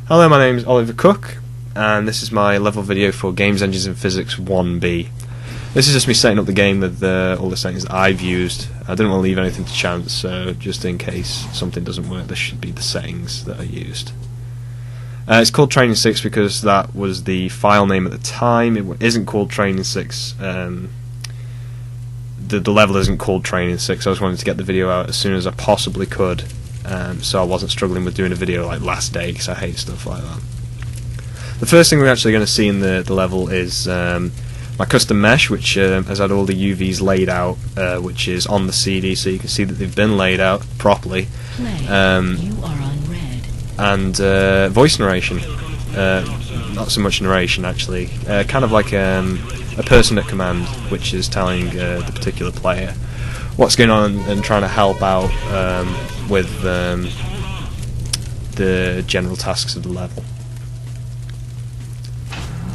Hello, my name is Oliver Cooke, and this is my level video for Games, Engines and Physics 1B. This is just me setting up the game with all the settings that I've used. I didn't want to leave anything to chance, so just in case something doesn't work, this should be the settings that I used. It's called Training 6 because that was the file name at the time. It isn't called Training 6. The level isn't called Training 6. I just wanted to get the video out as soon as I possibly could, so I wasn't struggling with doing a video like last day, because I hate stuff like that. The first thing we're actually going to see in the level is my custom mesh, which has had all the UVs laid out, which is on the CD, so you can see that they've been laid out properly. You are on red. And voice narration. Not so much narration, actually. Kind of like a person at command, which is telling the particular player what's going on and trying to help out with the general tasks of the level.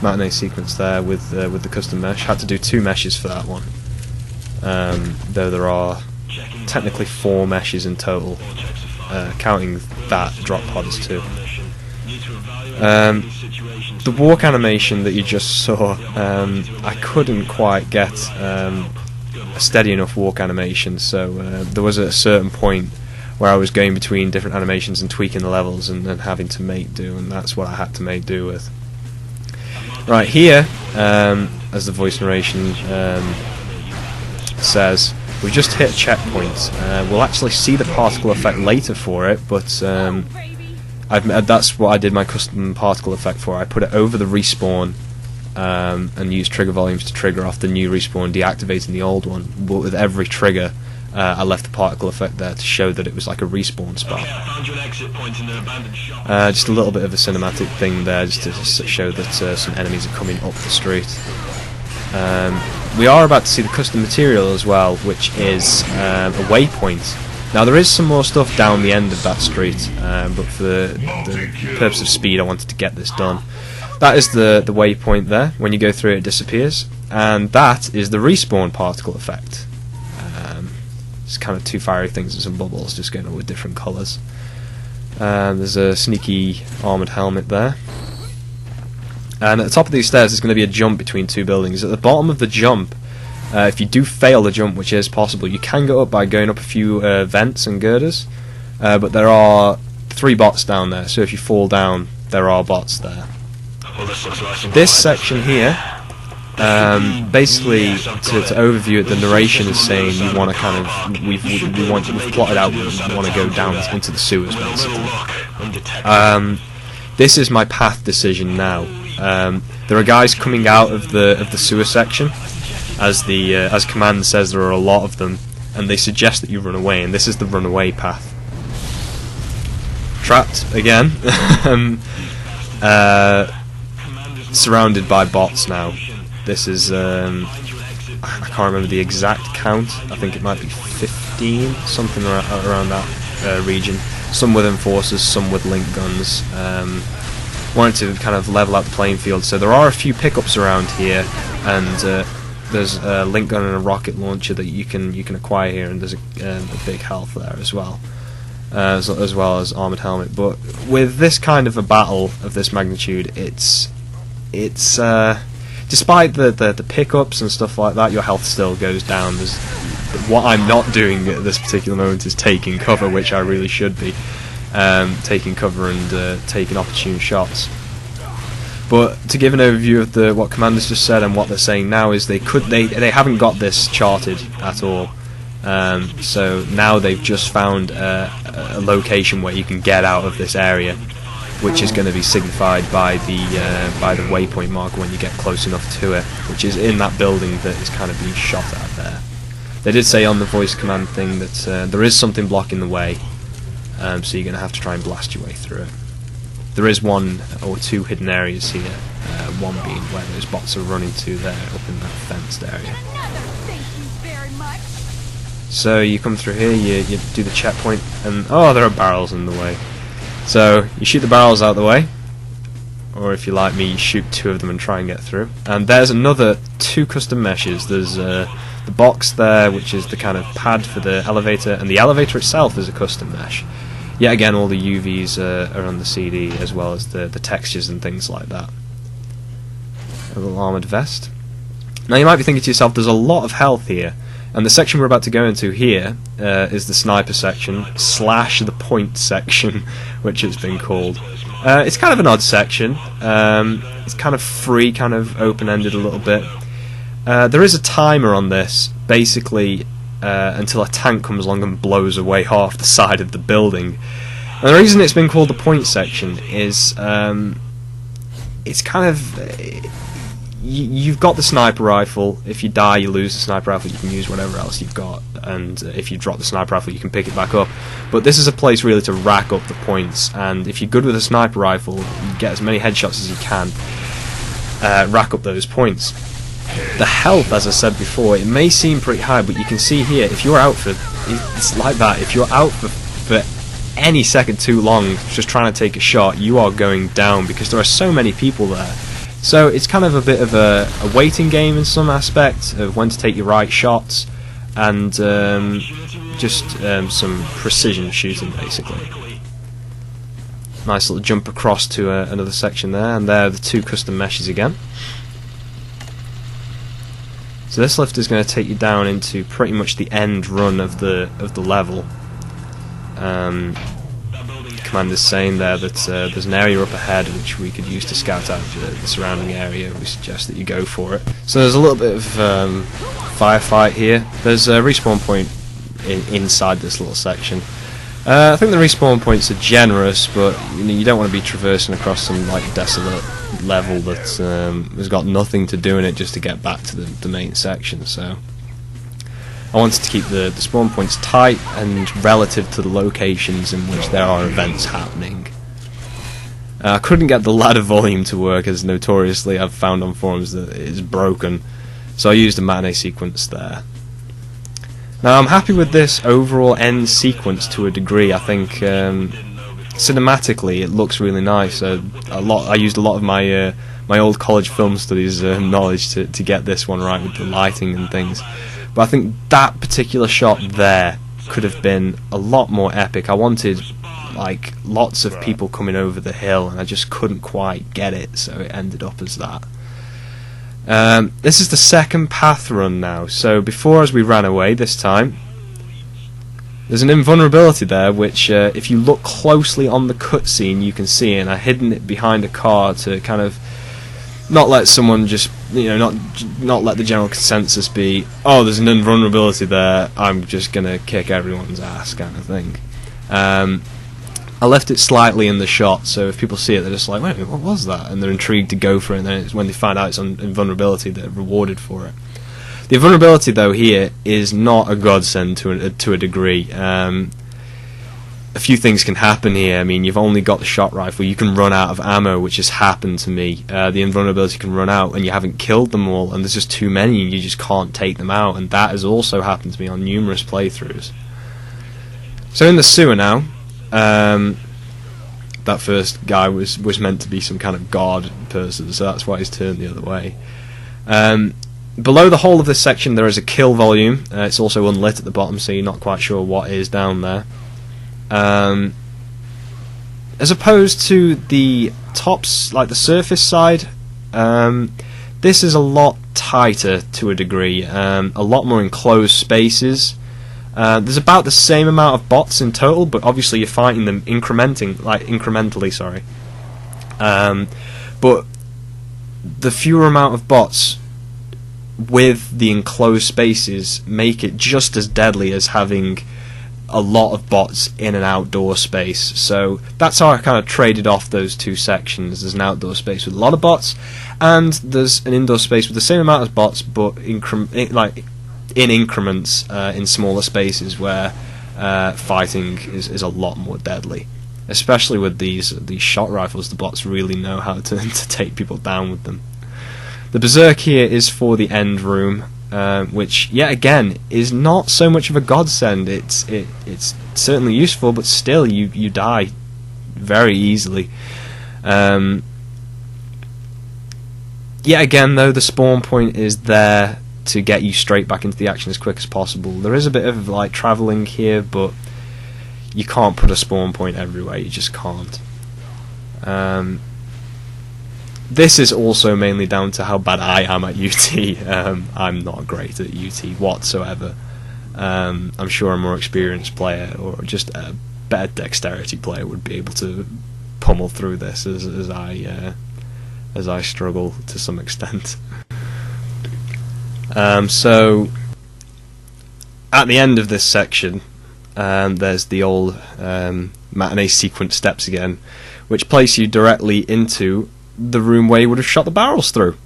Matinee sequence there with the custom mesh. Had to do 2 meshes for that one, though there are technically 4 meshes in total, counting that drop pod as 2. The walk animation that you just saw, I couldn't quite get a steady enough walk animation, so there was a certain point where I was going between different animations and tweaking the levels and then having to make do, and that's what I had to make do with. Right here, as the voice narration says, we've just hit a checkpoint. We'll actually see the particle effect later for it, but that's what I did my custom particle effect for. I put it over the respawn and used trigger volumes to trigger off the new respawn, deactivating the old one. But with every trigger, I left the particle effect there to show that it was like a respawn spot. Just a little bit of a cinematic thing there, just to show that some enemies are coming up the street. We are about to see the custom material as well, which is a waypoint. Now there is some more stuff down the end of that street, but for the purpose of speed I wanted to get this done. That is the waypoint there. When you go through it disappears, and that is the respawn particle effect. It's kind of 2 fiery things and some bubbles just going on with different colours. There's a sneaky armoured helmet there. And at the top of these stairs there's going to be a jump between 2 buildings. At the bottom of the jump, if you do fail the jump, which is possible, you can go up by going up a few vents and girders, but there are 3 bots down there, so if you fall down, there are bots there. This section here, basically, to overview it, the narration is saying you want to kind of we've plotted out we want to go down into the sewers, basically. This is my path decision now. There are guys coming out of the sewer section, as command says there are a lot of them, and they suggest that you run away, and this is the runaway path. Trapped again. Surrounded by bots now. This is I can't remember the exact count. I think it might be 15, something around that region. Some with enforcers, some with link guns. Wanted to kind of level out the playing field, so there are a few pickups around here, and there's a link gun and a rocket launcher that you can acquire here, and there's a big health there as well. As well as armoured helmet. But with this kind of a battle of this magnitude, it's despite the pickups and stuff like that, your health still goes down. What I'm not doing at this particular moment is taking cover, which I really should be. Taking cover and taking opportune shots. But to give an overview of what Commanders just said and what they're saying now is they haven't got this charted at all. So now they've just found a location where you can get out of this area, which is going to be signified by the waypoint marker when you get close enough to it, which is in that building that is kind of being shot at there. They did say on the voice command thing that there is something blocking the way, so you're going to have to try and blast your way through it. There is 1 or 2 hidden areas here, one being where those bots are running to there, up in that fenced area. So you come through here, you do the checkpoint, and oh, there are barrels in the way. So you shoot the barrels out of the way, or if you like me, you shoot 2 of them and try and get through. And there's another 2 custom meshes. There's the box there, which is the kind of pad for the elevator, and the elevator itself is a custom mesh. Yet again, all the UVs are on the CD, as well as the textures and things like that. A little armoured vest. Now you might be thinking to yourself, there's a lot of health here, and the section we're about to go into here is the sniper section / the point section, which it's been called. It's kind of an odd section. It's kind of free, kind of open-ended a little bit. There is a timer on this, basically until a tank comes along and blows away half the side of the building. And the reason it's been called the point section is it's kind of... you've got the sniper rifle. If you die, you lose the sniper rifle. You can use whatever else you've got, and if you drop the sniper rifle, you can pick it back up. But this is a place really to rack up the points, and if you're good with a sniper rifle, you get as many headshots as you can, rack up those points. The health, as I said before, it may seem pretty high, but you can see here, if you're out for... it's like that. If you're out for any second too long, just trying to take a shot, you are going down, because there are so many people there. So it's kind of a bit of a waiting game in some aspect of when to take your right shots, and just some precision shooting, basically. Nice little jump across to another section there, and there are the two custom meshes again. So this lift is going to take you down into pretty much the end run of the level. Commander's saying there that there's an area up ahead which we could use to scout out the surrounding area. We suggest that you go for it. So there's a little bit of firefight here. There's a respawn point inside this little section. I think the respawn points are generous, but you don't want to be traversing across some like desolate level that has got nothing to do in it just to get back to the main section. So I wanted to keep the spawn points tight and relative to the locations in which there are events happening. I couldn't get the ladder volume to work, as notoriously I've found on forums that it is broken, so I used a matinee sequence there. Now I'm happy with this overall end sequence to a degree. I think cinematically it looks really nice. I used a lot of my old college film studies knowledge to get this one right with the lighting and things. But I think that particular shot there could have been a lot more epic. I wanted like lots of people coming over the hill, and I just couldn't quite get it, so it ended up as that. This is the second path run now. So before, as we ran away this time, there's an invulnerability there, which if you look closely on the cutscene you can see, and I've hidden it behind a car to kind of not let someone just, not let the general consensus be, oh, there's an invulnerability there, I'm just gonna kick everyone's ass kind of thing. I left it slightly in the shot, so if people see it, they're just like, wait a minute, what was that? And they're intrigued to go for it, and then it's when they find out it's on invulnerability, they're rewarded for it. The invulnerability, though, here is not a godsend to a degree. A few things can happen here. I mean, you've only got the shot rifle, you can run out of ammo, which has happened to me. The invulnerability can run out, and you haven't killed them all, and there's just too many, and you just can't take them out, and that has also happened to me on numerous playthroughs. So in the sewer now, that first guy was meant to be some kind of guard person, so that's why he's turned the other way. Below the whole of this section there is a kill volume. It's also unlit at the bottom, so you're not quite sure what is down there. As opposed to the tops, like the surface side, this is a lot tighter to a degree, a lot more enclosed spaces. There's about the same amount of bots in total, but obviously you're fighting them incrementally, sorry. But the fewer amount of bots with the enclosed spaces make it just as deadly as having a lot of bots in an outdoor space. So that's how I kind of traded off those two sections. There's an outdoor space with a lot of bots, and there's an indoor space with the same amount of bots, but in increments, in smaller spaces where fighting is a lot more deadly. Especially with these shot rifles, the bots really know how to take people down with them. The Berserk here is for the end room, which yet again is not so much of a godsend. It's certainly useful, but still you die very easily. Yet again, though, the spawn point is there to get you straight back into the action as quick as possible. There is a bit of like travelling here, but you can't put a spawn point everywhere. You just can't. This is also mainly down to how bad I am at UT. I'm not great at UT whatsoever. I'm sure a more experienced player or just a better dexterity player would be able to pummel through this as I struggle to some extent. So at the end of this section, there's the old matinee sequence steps again, which place you directly into the room where you would have shot the barrels through.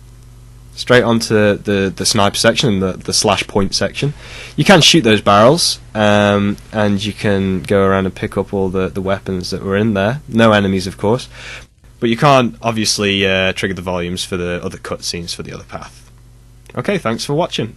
Straight onto the sniper section and the slash point section. You can shoot those barrels, and you can go around and pick up all the weapons that were in there. No enemies, of course. But you can't, obviously, trigger the volumes for the other cutscenes for the other path. Okay, thanks for watching.